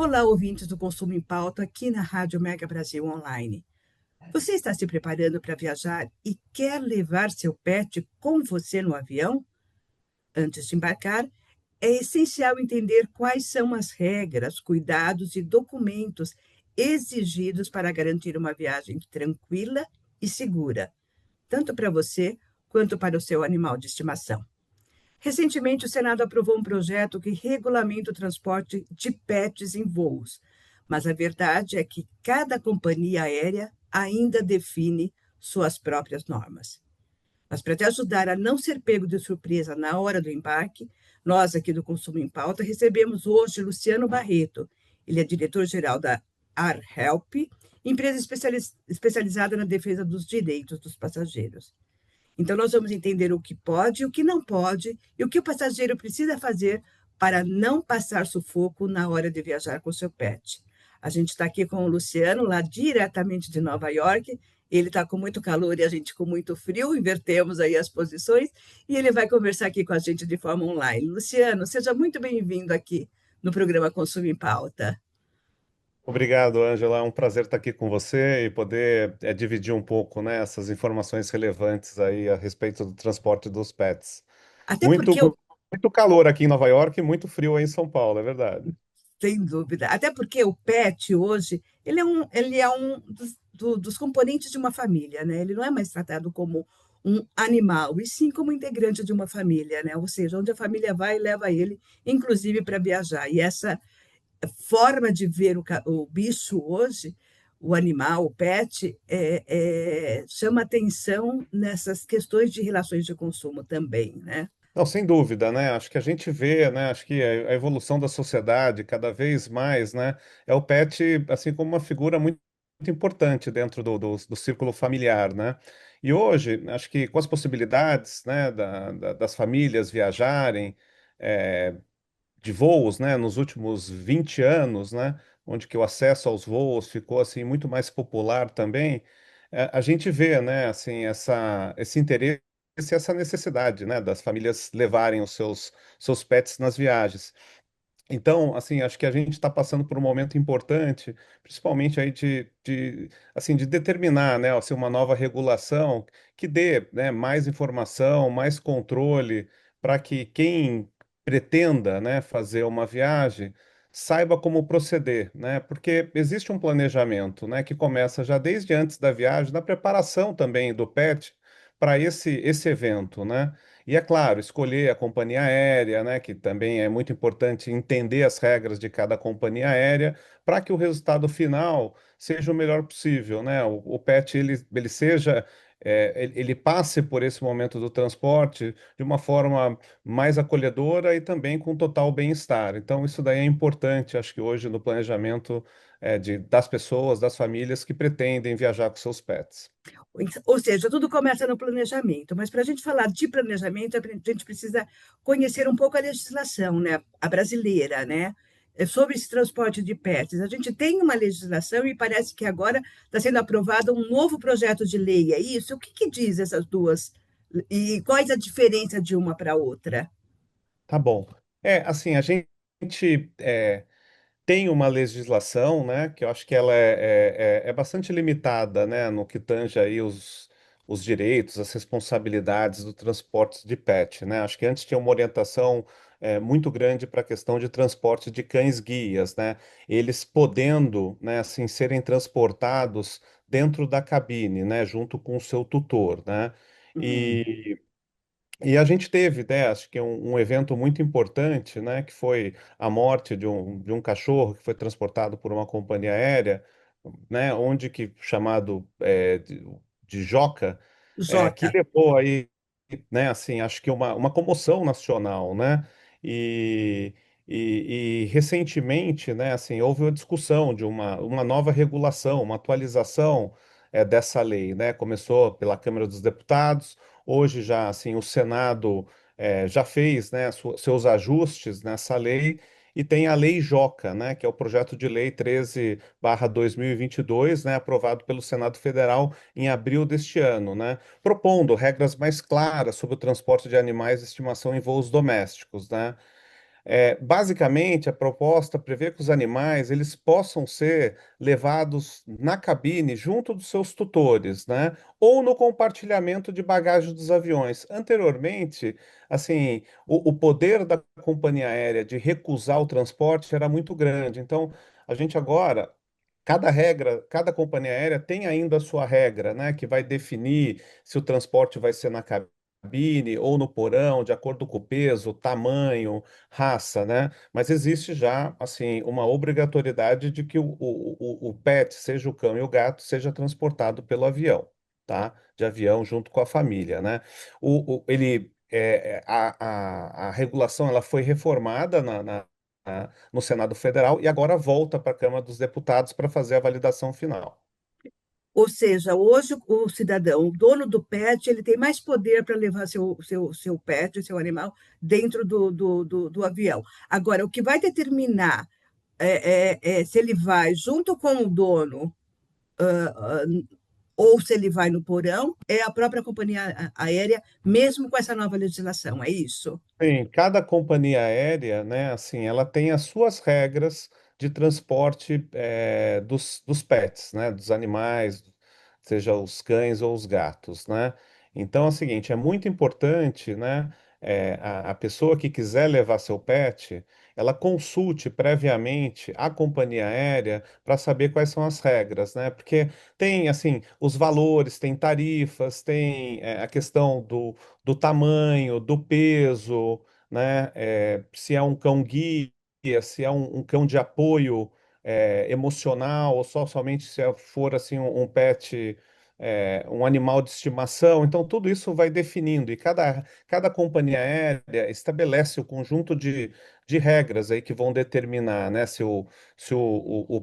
Olá, ouvintes do Consumo em Pauta, aqui na Rádio Mega Brasil Online. Você está se preparando para viajar e quer levar seu pet com você no avião? Antes de embarcar, é essencial entender quais são as regras, cuidados e documentos exigidos para garantir uma viagem tranquila e segura, tanto para você quanto para o seu animal de estimação. Recentemente, o Senado aprovou um projeto que regulamenta o transporte de pets em voos, mas a verdade é que cada companhia aérea ainda define suas próprias normas. Mas para te ajudar a não ser pego de surpresa na hora do embarque, nós aqui do Consumo em Pauta recebemos hoje Luciano Barreto. Ele é diretor-geral da AirHelp, empresa especializada na defesa dos direitos dos passageiros. Então, nós vamos entender o que pode, o que não pode e o que o passageiro precisa fazer para não passar sufoco na hora de viajar com seu pet. A gente está aqui com o Luciano, lá diretamente de Nova York. Ele está com muito calor e a gente com muito frio, invertemos aí as posições, e ele vai conversar aqui com a gente de forma online. Luciano, seja muito bem-vindo aqui no programa Consumo em Pauta. Obrigado, Ângela. É um prazer estar aqui com você e poder dividir um pouco, né, essas informações relevantes aí a respeito do transporte dos pets. Até Muito, porque o muito calor aqui em Nova York e muito frio aí em São Paulo, é verdade. Sem dúvida. Até porque o pet hoje, ele é um dos componentes de uma família, né? Ele não é mais tratado como um animal, e sim como integrante de uma família, né? Ou seja, onde a família vai, leva ele, inclusive para viajar. E essa forma de ver o bicho hoje, o animal, o pet, chama atenção nessas questões de relações de consumo também, né? Não, sem dúvida, né? Acho que a gente vê, né? Acho que a evolução da sociedade cada vez mais, né? É o pet, assim, como uma figura muito importante dentro do círculo familiar, né? E hoje, acho que com as possibilidades, né, das famílias viajarem, é, de voos, né, nos últimos 20 anos, né, onde que o acesso aos voos ficou assim muito mais popular também, a gente vê, né, assim, esse interesse, essa necessidade, né, das famílias levarem os seus pets nas viagens. Então, assim, acho que a gente está passando por um momento importante, principalmente aí assim, de determinar, né, assim, uma nova regulação que dê, né, mais informação, mais controle, para que quem pretenda, né, fazer uma viagem saiba como proceder, né, porque existe um planejamento, né, que começa já desde antes da viagem, na preparação também do pet para esse evento, né? E é claro, escolher a companhia aérea, né, que também é muito importante entender as regras de cada companhia aérea para que o resultado final seja o melhor possível, né? O pet ele seja ele passe por esse momento do transporte de uma forma mais acolhedora e também com total bem-estar. Então, isso daí é importante, acho que hoje no planejamento das pessoas, das famílias que pretendem viajar com seus pets. Ou seja, tudo começa no planejamento, mas para a gente falar de planejamento, a gente precisa conhecer um pouco a legislação, né? A brasileira, né? Sobre esse transporte de pets. A gente tem uma legislação e parece que agora está sendo aprovado um novo projeto de lei, é isso? O que que diz essas duas? E qual é a diferença de uma para outra? Tá bom. Assim, a gente tem uma legislação, né, que eu acho que ela é bastante limitada, né, no que tange aí os direitos, as responsabilidades do transporte de pet, né? Acho que antes tinha uma orientação muito grande para a questão de transporte de cães-guias, né? Eles podendo, né, assim, serem transportados dentro da cabine, né, junto com o seu tutor, né? Hum, E a gente teve, né, acho que um evento muito importante, né, que foi a morte de um cachorro que foi transportado por uma companhia aérea, né, onde que chamado de Joca, que Jota. levou aí, né, assim, acho que uma comoção nacional, né, e, e recentemente, né, assim, houve uma discussão de uma nova regulação, uma atualização dessa lei, né, começou pela Câmara dos Deputados. Hoje já assim o Senado já fez, né, seus ajustes nessa lei e tem a Lei Joca, né, que é o projeto de lei 13/2022, né, aprovado pelo Senado Federal em abril deste ano, né, propondo regras mais claras sobre o transporte de animais de estimação em voos domésticos, né. Basicamente, a proposta prevê que os animais eles possam ser levados na cabine junto dos seus tutores, né? Ou no compartilhamento de bagagem dos aviões. Anteriormente, assim, o poder da companhia aérea de recusar o transporte era muito grande. Então, a gente agora cada regra, cada companhia aérea tem ainda a sua regra, né, que vai definir se o transporte vai ser na cabine ou no porão, de acordo com o peso, tamanho, raça, né? Mas existe já, assim, uma obrigatoriedade de que o pet, seja o cão e o gato, seja transportado pelo avião, tá? De avião junto com a família, né? A regulação ela foi reformada no Senado Federal e agora volta para a Câmara dos Deputados para fazer a validação final. Ou seja, hoje o cidadão, o dono do pet, ele tem mais poder para levar seu pet, seu animal, dentro do avião. Agora, o que vai determinar se ele vai junto com o dono ou se ele vai no porão é a própria companhia aérea, mesmo com essa nova legislação, é isso? Sim, cada companhia aérea, né, assim, ela tem as suas regras de transporte dos pets, né, dos animais, seja os cães ou os gatos, né? Então é o seguinte, é muito importante, né, a pessoa que quiser levar seu pet, ela consulte previamente a companhia aérea para saber quais são as regras, né? Porque tem, assim, os valores, tem tarifas, tem a questão do tamanho, do peso, né? Se é um cão guia, se é um cão de apoio emocional, ou somente se for assim um pet, um animal de estimação. Então, tudo isso vai definindo, e cada companhia aérea estabelece o conjunto de regras aí que vão determinar, né? Se o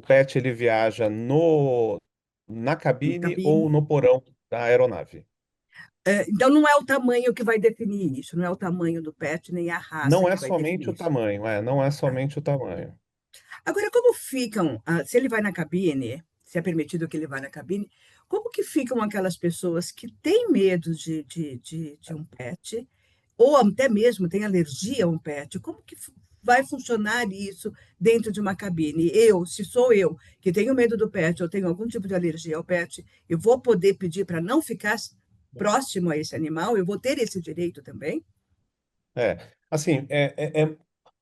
pet ele viaja na cabine ou Cabine. no porão da aeronave. Então, não é o tamanho que vai definir isso, não é o tamanho do pet, nem a raça Não é que vai somente definir o isso. tamanho, não é Tá. somente o tamanho. Agora, como ficam, se ele vai na cabine, se é permitido que ele vá na cabine, como que ficam aquelas pessoas que têm medo de um pet, ou até mesmo têm alergia a um pet? Como que vai funcionar isso dentro de uma cabine? Se sou eu, que tenho medo do pet, ou tenho algum tipo de alergia ao pet, eu vou poder pedir para não ficar próximo a esse animal? Eu vou ter esse direito também? Assim,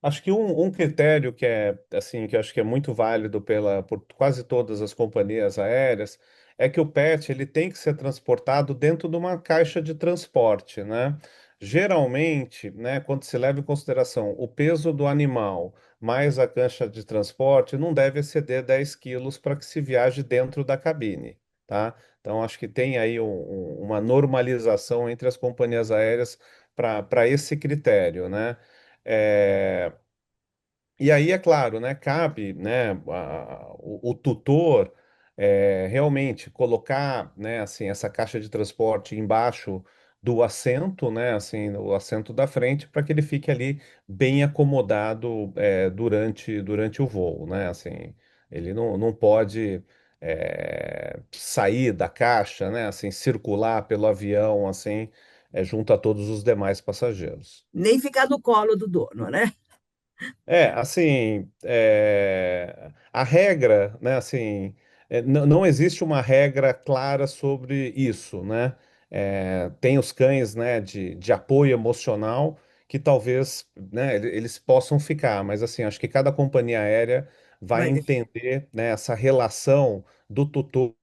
acho que um critério que é assim que eu acho que é muito válido por quase todas as companhias aéreas é que o pet ele tem que ser transportado dentro de uma caixa de transporte, né? Geralmente, né, quando se leva em consideração o peso do animal mais a caixa de transporte, não deve exceder 10 quilos para que se viaje dentro da cabine, tá? Então, acho que tem aí uma normalização entre as companhias aéreas para esse critério, né? É, e aí, é claro, né, cabe, né, o tutor realmente colocar, né, assim, essa caixa de transporte embaixo do assento, né, assim, o assento da frente, para que ele fique ali bem acomodado durante o voo, né, assim, ele não pode sair da caixa, né, assim, circular pelo avião, assim, junto a todos os demais passageiros. Nem ficar no colo do dono, né? Assim, a regra, né, assim, não existe uma regra clara sobre isso, né? Tem os cães, né, de apoio emocional que talvez, né, eles possam ficar, mas assim, acho que cada companhia aérea vai Vai definir. entender, né, essa relação do tutor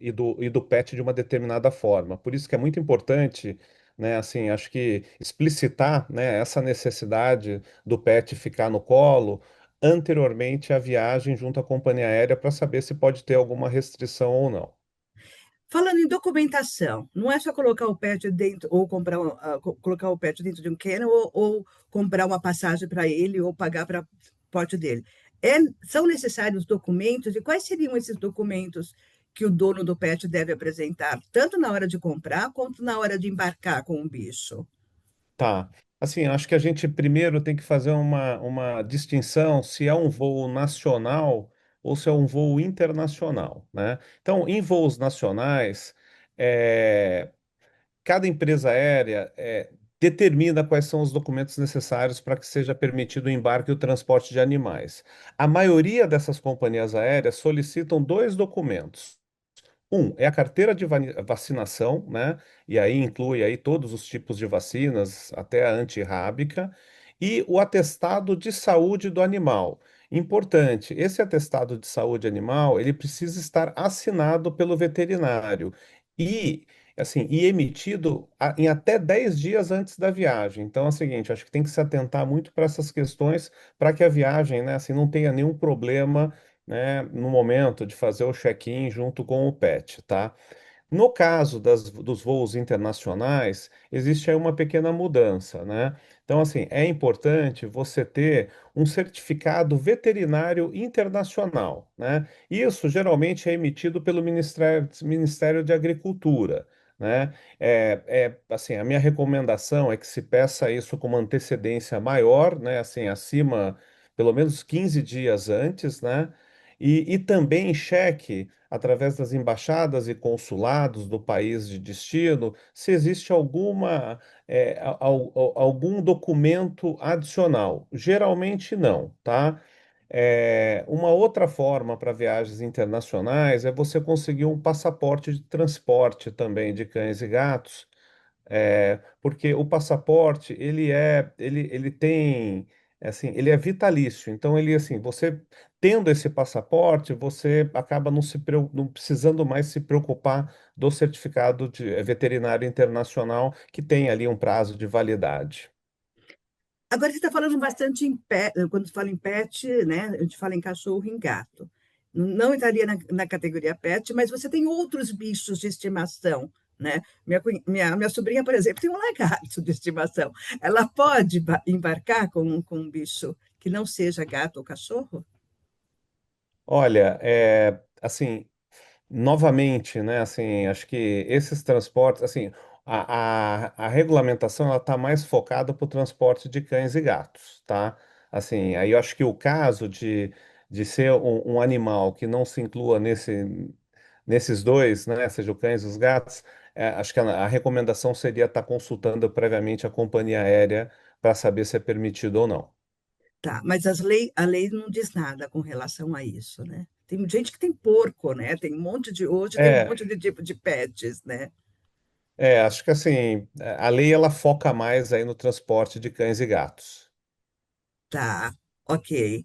e do pet de uma determinada forma. Por isso que é muito importante, né, assim, acho que explicitar, né, essa necessidade do pet ficar no colo anteriormente à viagem junto à companhia aérea para saber se pode ter alguma restrição ou não. Falando em documentação, não é só colocar o pet dentro, ou comprar, colocar o pet dentro de um kennel, ou comprar uma passagem para ele, ou pagar para o porte dele. São necessários documentos, e quais seriam esses documentos que o dono do pet deve apresentar, tanto na hora de comprar, quanto na hora de embarcar com o bicho? Tá. Assim, acho que a gente primeiro tem que fazer uma distinção se é um voo nacional ou se é um voo internacional, né? Então, em voos nacionais, é, cada empresa aérea determina quais são os documentos necessários para que seja permitido o embarque e o transporte de animais. A maioria dessas companhias aéreas solicitam dois documentos. Um é a carteira de vacinação, né? E aí inclui aí todos os tipos de vacinas, até a antirrábica, e o atestado de saúde do animal. Importante, esse atestado de saúde animal, ele precisa estar assinado pelo veterinário e e emitido em até 10 dias antes da viagem. Então é o seguinte, acho que tem que se atentar muito para essas questões para que a viagem, né, assim, não tenha nenhum problema, né, no momento de fazer o check-in junto com o pet, tá? No caso dos voos internacionais, existe aí uma pequena mudança, né? Então, assim, é importante você ter um certificado veterinário internacional, né? Isso geralmente é emitido pelo Ministério de Agricultura, né? Assim, a minha recomendação é que se peça isso com uma antecedência maior, né? Assim, acima, pelo menos 15 dias antes, né? E também cheque através das embaixadas e consulados do país de destino, se existe algum documento adicional. Geralmente não, tá? Uma outra forma para viagens internacionais é você conseguir um passaporte de transporte também de cães e gatos, porque o passaporte ele tem ele é vitalício. Então ele assim, você tendo esse passaporte, você acaba não precisando mais se preocupar do certificado de veterinário internacional que tem ali um prazo de validade. Agora, você está falando bastante em pet, quando se fala em pet, né? A gente fala em cachorro e em gato. Não entraria na categoria pet, mas você tem outros bichos de estimação, né? Minha sobrinha, por exemplo, tem um lagarto de estimação. Ela pode embarcar com um bicho que não seja gato ou cachorro? Olha, assim, novamente, né, assim, acho que esses transportes, assim, a regulamentação ela está mais focada para o transporte de cães e gatos, tá? Assim, aí eu acho que o caso de ser um animal que não se inclua nesses dois, né, seja o cães e os gatos, acho que a recomendação seria estar consultando previamente a companhia aérea para saber se é permitido ou não. Tá, mas a lei não diz nada com relação a isso, né? Tem gente que tem porco, né? Tem um monte de, hoje tem um É, monte de tipo de pets, né? acho que assim, a lei ela foca mais aí no transporte de cães e gatos. Tá, ok.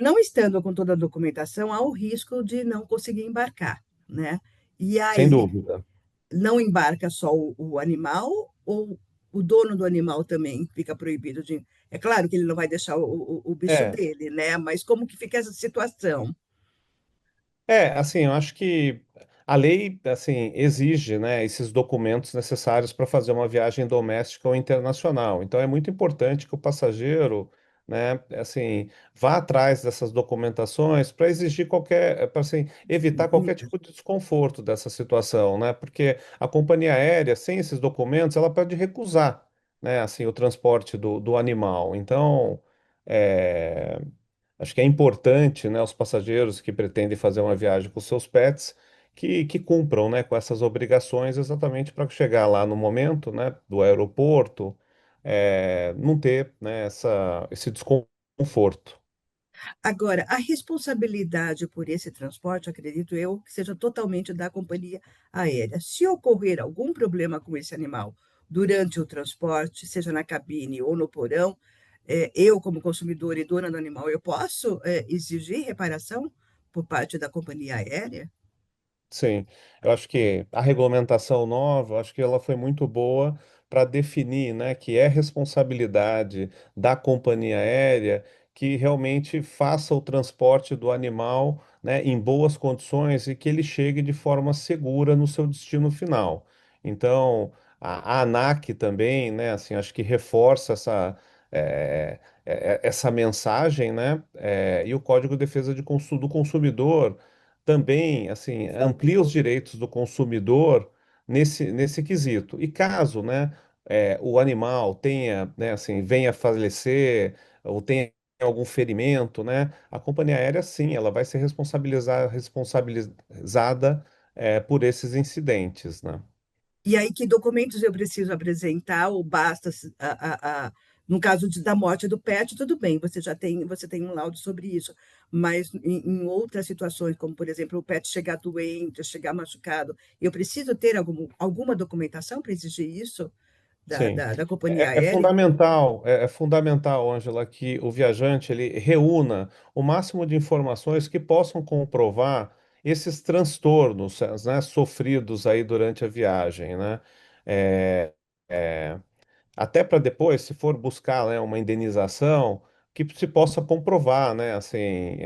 Não estando com toda a documentação, há o risco de não conseguir embarcar, né? E Sem aí, dúvida. não embarca só o animal ou o dono do animal também fica proibido de. É claro que ele não vai deixar o bicho É, dele, né? Mas como que fica essa situação? assim, eu acho que a lei, assim, exige, né, esses documentos necessários para fazer uma viagem doméstica ou internacional. Então, é muito importante que o passageiro, né, assim, vá atrás dessas documentações para exigir para, assim, evitar qualquer tipo de desconforto dessa situação, né? Porque a companhia aérea, sem esses documentos, ela pode recusar, né, assim, o transporte do animal. Então, é, acho que é importante, né, os passageiros que pretendem fazer uma viagem com seus pets que cumpram, né, com essas obrigações exatamente para chegar lá no momento, né, do aeroporto, não ter, né, esse desconforto. Agora, a responsabilidade por esse transporte, acredito eu, que seja totalmente da companhia aérea. Se ocorrer algum problema com esse animal durante o transporte, seja na cabine ou no porão, eu, como consumidor e dona do animal, eu posso, exigir reparação por parte da companhia aérea? Sim, eu acho que a regulamentação nova, eu acho que ela foi muito boa para definir, né, que é responsabilidade da companhia aérea que realmente faça o transporte do animal, né, em boas condições e que ele chegue de forma segura no seu destino final. Então, a ANAC também, né, assim, acho que reforça essa mensagem, né, e o Código de Defesa do Consumidor também assim amplia os direitos do consumidor nesse quesito. E caso, né, o animal tenha, né, assim, venha a falecer ou tenha algum ferimento, né, a companhia aérea sim, ela vai ser responsabilizada por esses incidentes, né? E aí, que documentos eu preciso apresentar, ou basta, no caso da morte do pet, tudo bem, você tem um laudo sobre isso, mas em outras situações, como por exemplo, o pet chegar doente, chegar machucado, eu preciso ter alguma documentação para exigir isso Sim. da companhia É aérea? fundamental, é fundamental, Ângela, que o viajante ele reúna o máximo de informações que possam comprovar esses transtornos, né, sofridos aí durante a viagem, né? É, é, até para depois, se for buscar, né, uma indenização, que se possa comprovar, né, assim,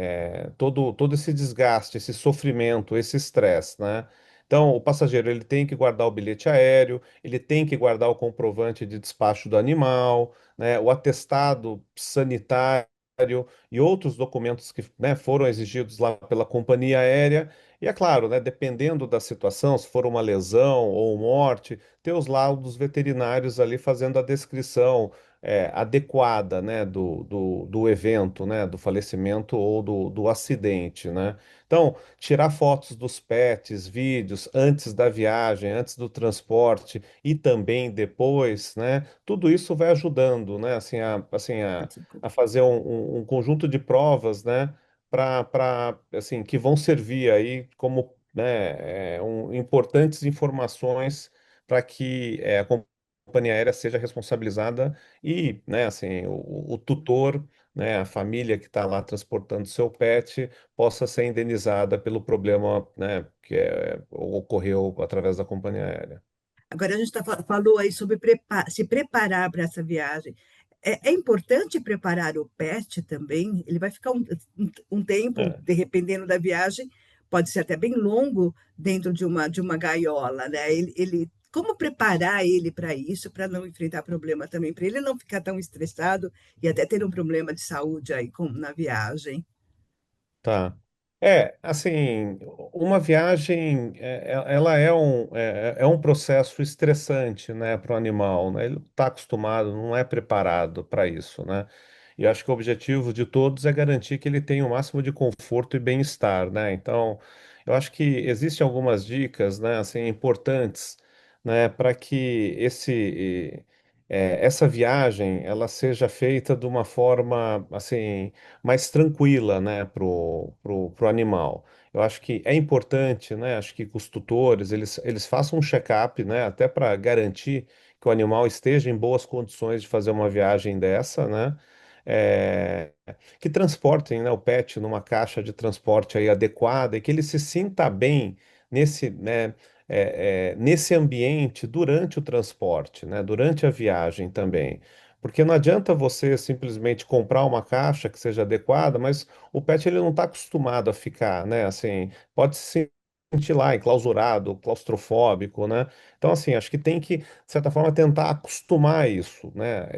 todo esse desgaste, esse sofrimento, esse estresse, né? Então, o passageiro ele tem que guardar o bilhete aéreo, ele tem que guardar o comprovante de despacho do animal, né, o atestado sanitário e outros documentos que, né, foram exigidos lá pela companhia aérea. E é claro, né, dependendo da situação, se for uma lesão ou morte, ter os laudos veterinários ali fazendo a descrição adequada, né, do evento, né, do falecimento ou do acidente, né? Então, tirar fotos dos pets, vídeos antes da viagem, antes do transporte e também depois, né? Tudo isso vai ajudando, né, a fazer um conjunto de provas, né, assim, que vão servir aí como, né, importantes informações para que a companhia aérea seja responsabilizada e, né, assim, o tutor, né, a família que está lá transportando seu pet possa ser indenizada pelo problema, né, que ocorreu através da companhia aérea. Agora a gente falou aí sobre se preparar para essa viagem. É importante preparar o pet também. Ele vai ficar um tempo, É. dependendo da viagem, pode ser até bem longo dentro de uma gaiola, né? Como preparar ele para isso, para não enfrentar problema também, para ele não ficar tão estressado e até ter um problema de saúde aí na viagem. Tá. Assim, uma viagem, ela é um processo estressante, né, para o animal, né? Ele não está acostumado, não é preparado para isso, né? E eu acho que o objetivo de todos é garantir que ele tenha o máximo de conforto e bem-estar, né? Então, eu acho que existem algumas dicas, né, assim, importantes, né, para que essa viagem ela seja feita de uma forma, assim, mais tranquila, né, pro animal. Eu acho que é importante, né, acho que os tutores, eles façam um check-up, né, até para garantir que o animal esteja em boas condições de fazer uma viagem dessa, né, é, que transportem, né, o pet numa caixa de transporte aí adequada e que ele se sinta bem nesse ambiente durante o transporte, né, durante a viagem também. Porque não adianta você simplesmente comprar uma caixa que seja adequada, mas o pet ele não está acostumado a ficar, né? Assim, pode se sentir lá enclausurado, claustrofóbico, né? Então, assim, acho que tem que, de certa forma, tentar acostumar isso, né?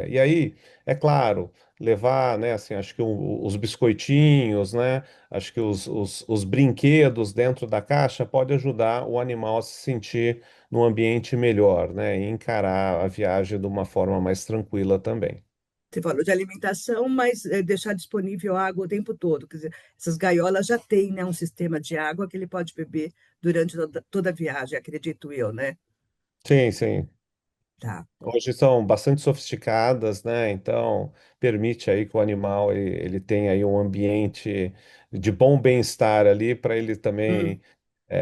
E aí, é claro, levar, né? Assim, acho que os biscoitinhos, né? Acho que os brinquedos dentro da caixa pode ajudar o animal a se sentir num ambiente melhor, né? E encarar a viagem de uma forma mais tranquila também. Você falou de alimentação, mas deixar disponível água o tempo todo. Quer dizer, essas gaiolas já têm, né, um sistema de água que ele pode beber durante toda a viagem, acredito eu, né? Sim, sim. Tá. Hoje são bastante sofisticadas, né? Então permite aí que o animal ele tenha aí um ambiente de bom bem-estar ali para ele Hum. também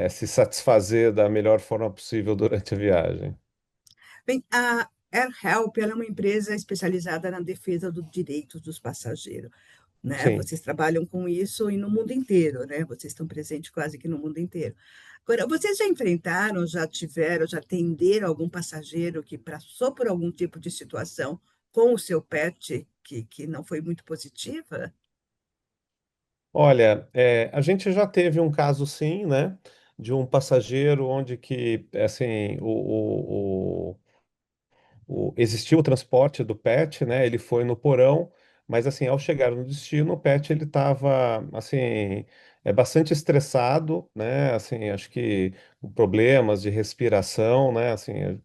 se satisfazer da melhor forma possível durante a viagem. Bem, a AirHelp ela é uma empresa especializada na defesa dos direitos dos passageiros, né? Sim. Vocês trabalham com isso e no mundo inteiro, né? Vocês estão presentes quase que no mundo inteiro. Agora, vocês já enfrentaram, já tiveram, já atenderam algum passageiro que passou por algum tipo de situação com o seu pet que não foi muito positiva? Olha, a gente já teve um caso sim, né? De um passageiro onde que assim existiu o transporte do pet, né? Ele foi no porão, mas assim, ao chegar no destino, o pet ele estava assim, bastante estressado, né? Assim, acho que com problemas de respiração, né? Assim,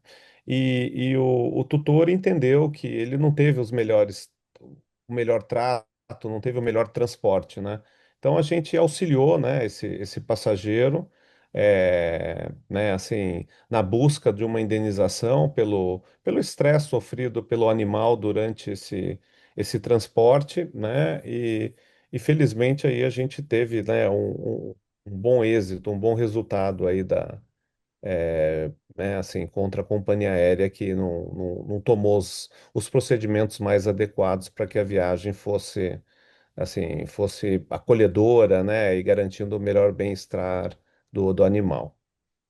e o tutor entendeu que ele não teve o melhor trato, não teve o melhor transporte, né? Então a gente auxiliou, né? Esse passageiro. né, assim, na busca de uma indenização pelo estresse sofrido pelo animal durante esse transporte, né? E felizmente aí a gente teve, né, um bom êxito, um bom resultado aí né, assim, contra a companhia aérea que não tomou os procedimentos mais adequados para que a viagem fosse, assim, fosse acolhedora, né, e garantindo o melhor bem-estar do animal.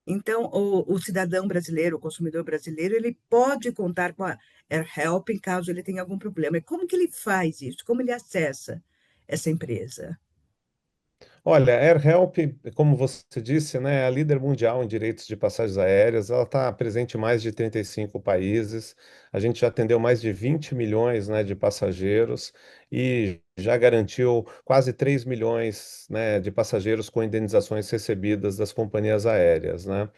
Então, o cidadão brasileiro, o consumidor brasileiro, ele pode contar com a AirHelp em caso ele tenha algum problema. E como que ele faz isso? Como ele acessa essa empresa? Olha, a AirHelp, como você disse, né, é a líder mundial em direitos de passagens aéreas. Ela está presente em mais de 35 países. A gente já atendeu mais de 20 milhões, né, de passageiros e já garantiu quase 3 milhões, né, de passageiros com indenizações recebidas das companhias aéreas, né?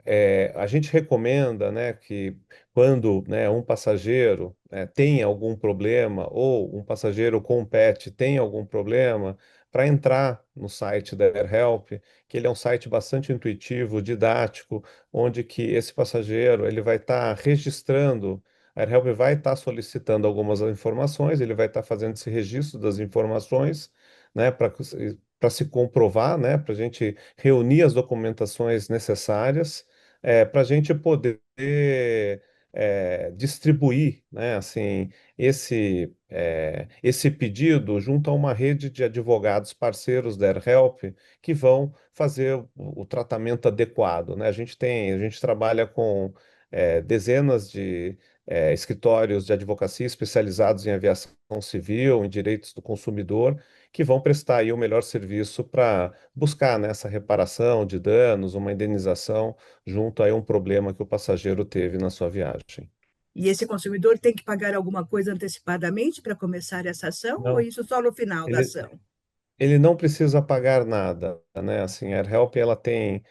É, a gente recomenda, né, que quando, né, um passageiro, tem algum problema ou um passageiro com pet tem algum problema, para entrar no site da AirHelp, que ele é um site bastante intuitivo, didático, onde que esse passageiro ele vai estar registrando, a AirHelp vai estar solicitando algumas informações, ele vai estar fazendo esse registro das informações, né, para se comprovar, né, para a gente reunir as documentações necessárias para a gente poder distribuir, né, assim, esse pedido junto a uma rede de advogados parceiros da AirHelp que vão fazer o tratamento adequado, né? A gente trabalha com dezenas de escritórios de advocacia especializados em aviação civil, em direitos do consumidor, que vão prestar aí o melhor serviço para buscar, né, essa reparação de danos, uma indenização junto a um problema que o passageiro teve na sua viagem. E esse consumidor tem que pagar alguma coisa antecipadamente para começar essa ação ou Não. isso só no final da Ele, ação? ele não precisa pagar nada, né? Assim, a AirHelp ela tem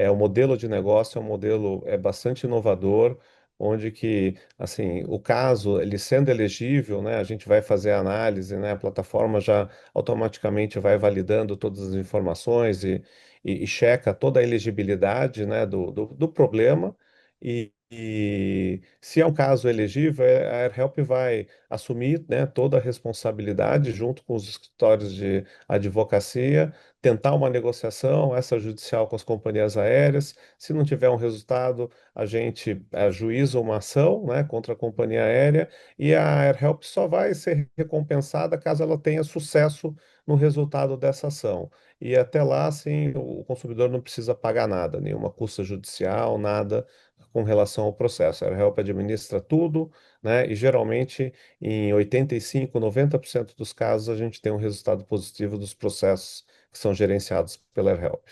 o modelo de negócio é um modelo bastante inovador, onde que assim o caso ele sendo elegível, né? A gente vai fazer a análise, né? A plataforma já automaticamente vai validando todas as informações e checa toda a elegibilidade, né? Do problema e se é um caso elegível, a AirHelp vai assumir, né, toda a responsabilidade junto com os escritórios de advocacia, tentar uma negociação extrajudicial com as companhias aéreas. Se não tiver um resultado, a gente ajuiza uma ação, né, contra a companhia aérea e a AirHelp só vai ser recompensada caso ela tenha sucesso no resultado dessa ação. E até lá, assim, o consumidor não precisa pagar nada, nenhuma custa judicial, nada com relação ao processo. A AirHelp administra tudo, né, e geralmente em 85, 90% dos casos, a gente tem um resultado positivo dos processos que são gerenciados pela AirHelp.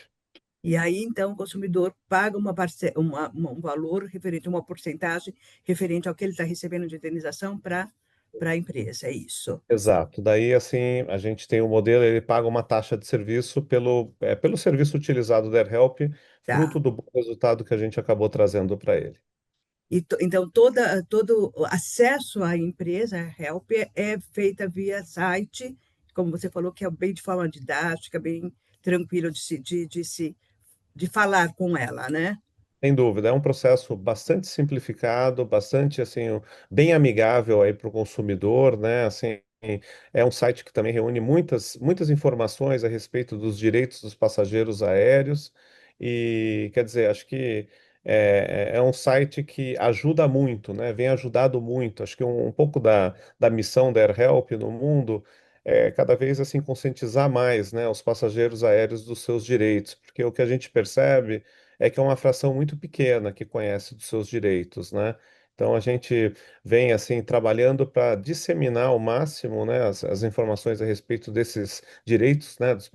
E aí, então, o consumidor paga um valor referente, uma porcentagem referente ao que ele está recebendo de indenização para a empresa, é isso. Exato. Daí, assim, a gente tem o modelo, ele paga uma taxa de serviço pelo serviço utilizado da AirHelp, fruto Tá. do bom resultado que a gente acabou trazendo para ele. Então, todo o acesso à empresa, à Help, é feita via site, como você falou, que é bem de forma didática, bem tranquilo de falar com ela, né? Sem dúvida, é um processo bastante simplificado, bastante assim, bem amigável aí para o consumidor, né? Assim, é um site que também reúne muitas informações a respeito dos direitos dos passageiros aéreos e quer dizer, acho que é um site que ajuda muito, né? Vem ajudado muito. Acho que um pouco da missão da AirHelp no mundo é cada vez assim conscientizar mais, né, os passageiros aéreos dos seus direitos, porque o que a gente percebe é que é uma fração muito pequena que conhece dos seus direitos, né? Então a gente vem assim trabalhando para disseminar ao máximo, né, as informações a respeito desses direitos, né, dos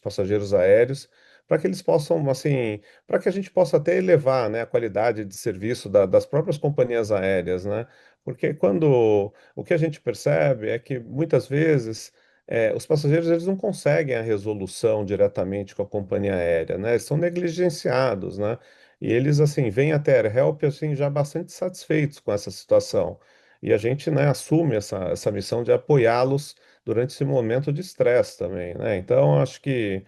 passageiros aéreos, para que eles possam assim, para que a gente possa até elevar, né, a qualidade de serviço das próprias companhias aéreas, né? Porque quando o que a gente percebe é que muitas vezes os passageiros eles não conseguem a resolução diretamente com a companhia aérea, né? Eles são negligenciados, né? E eles assim vêm até a AirHelp assim já bastante satisfeitos com essa situação. E a gente, né, assume essa missão de apoiá-los durante esse momento de estresse também, né? Então acho que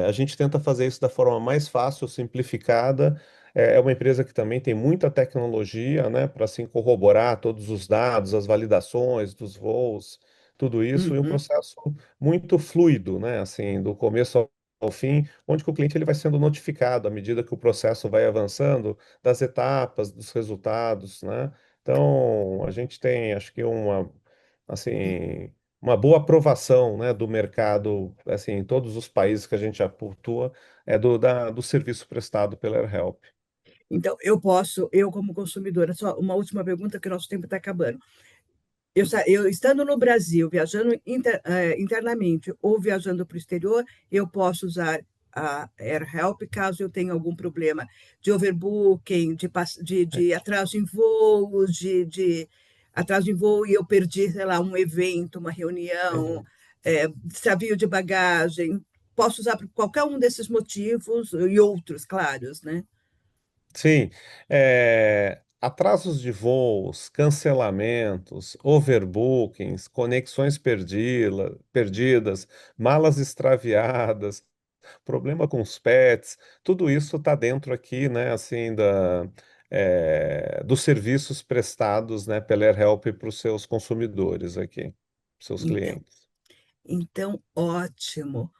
A gente tenta fazer isso da forma mais fácil, simplificada. É uma empresa que também tem muita tecnologia, né, para assim corroborar todos os dados, as validações dos voos, tudo isso, e um Uhum. processo muito fluido, né, assim, do começo ao fim, onde que o cliente ele vai sendo notificado à medida que o processo vai avançando, das etapas, dos resultados, né? Então, a gente tem, acho que E- assim, uma boa aprovação, né, do mercado, assim, em todos os países que a gente atua, do serviço prestado pela AirHelp. Então, eu como consumidora, só uma última pergunta, que o nosso tempo está acabando. Eu estando no Brasil, viajando internamente ou viajando para o exterior, eu posso usar a AirHelp caso eu tenha algum problema de overbooking, de atraso em voos, de atraso em voo e eu perdi, sei lá, um evento, uma reunião, Uhum. extravio de bagagem. Posso usar por qualquer um desses motivos e outros, claros, né? Sim, atrasos de voos, cancelamentos, overbookings, conexões perdidas, malas extraviadas, problema com os pets, tudo isso está dentro aqui, né, assim, dos serviços prestados, né, pela AirHelp para os seus consumidores aqui, seus Então, clientes. ótimo.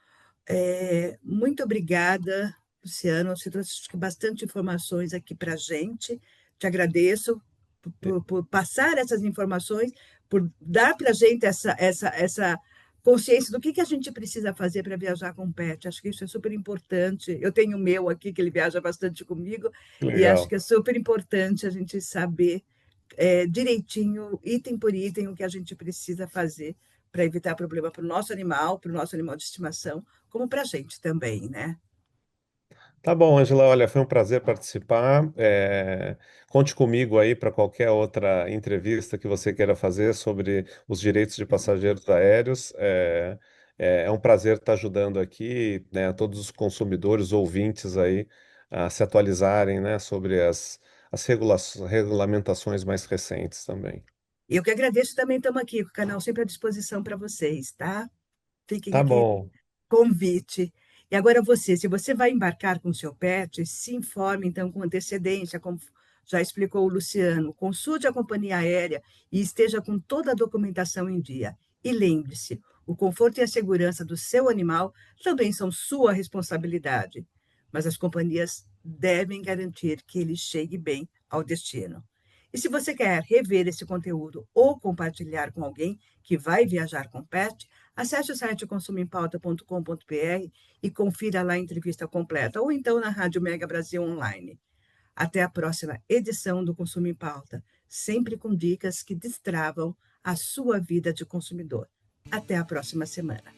Muito obrigada, Luciano. Você trouxe acho que, bastante informações aqui para a gente. Te agradeço por passar essas informações, por dar para a gente essa consciência do que a gente precisa fazer para viajar com o pet. Acho que isso é super importante. Eu tenho o meu aqui, que ele viaja bastante comigo, Que e acho legal. que é super importante a gente saber direitinho, item por item, o que a gente precisa fazer para evitar problema para o nosso animal de estimação, como para a gente também, né? Tá bom, Angela, olha, foi um prazer participar. Conte comigo aí para qualquer outra entrevista que você queira fazer sobre os direitos de passageiros aéreos. É um prazer estar ajudando aqui, né, todos os consumidores, ouvintes aí, a se atualizarem, né, sobre as regulamentações mais recentes também. Eu que agradeço, também estamos aqui com o canal sempre à disposição para vocês, tá? Fiquem Tá aqui, bom, convite. E agora você, se você vai embarcar com o seu pet, se informe então com antecedência, como já explicou o Luciano, consulte a companhia aérea e esteja com toda a documentação em dia. E lembre-se, o conforto e a segurança do seu animal também são sua responsabilidade, mas as companhias devem garantir que ele chegue bem ao destino. E se você quer rever esse conteúdo ou compartilhar com alguém que vai viajar com pet, acesse o site consumempauta.com.br e confira lá a entrevista completa, ou então na Rádio Mega Brasil Online. Até a próxima edição do Consumo em Pauta, sempre com dicas que destravam a sua vida de consumidor. Até a próxima semana.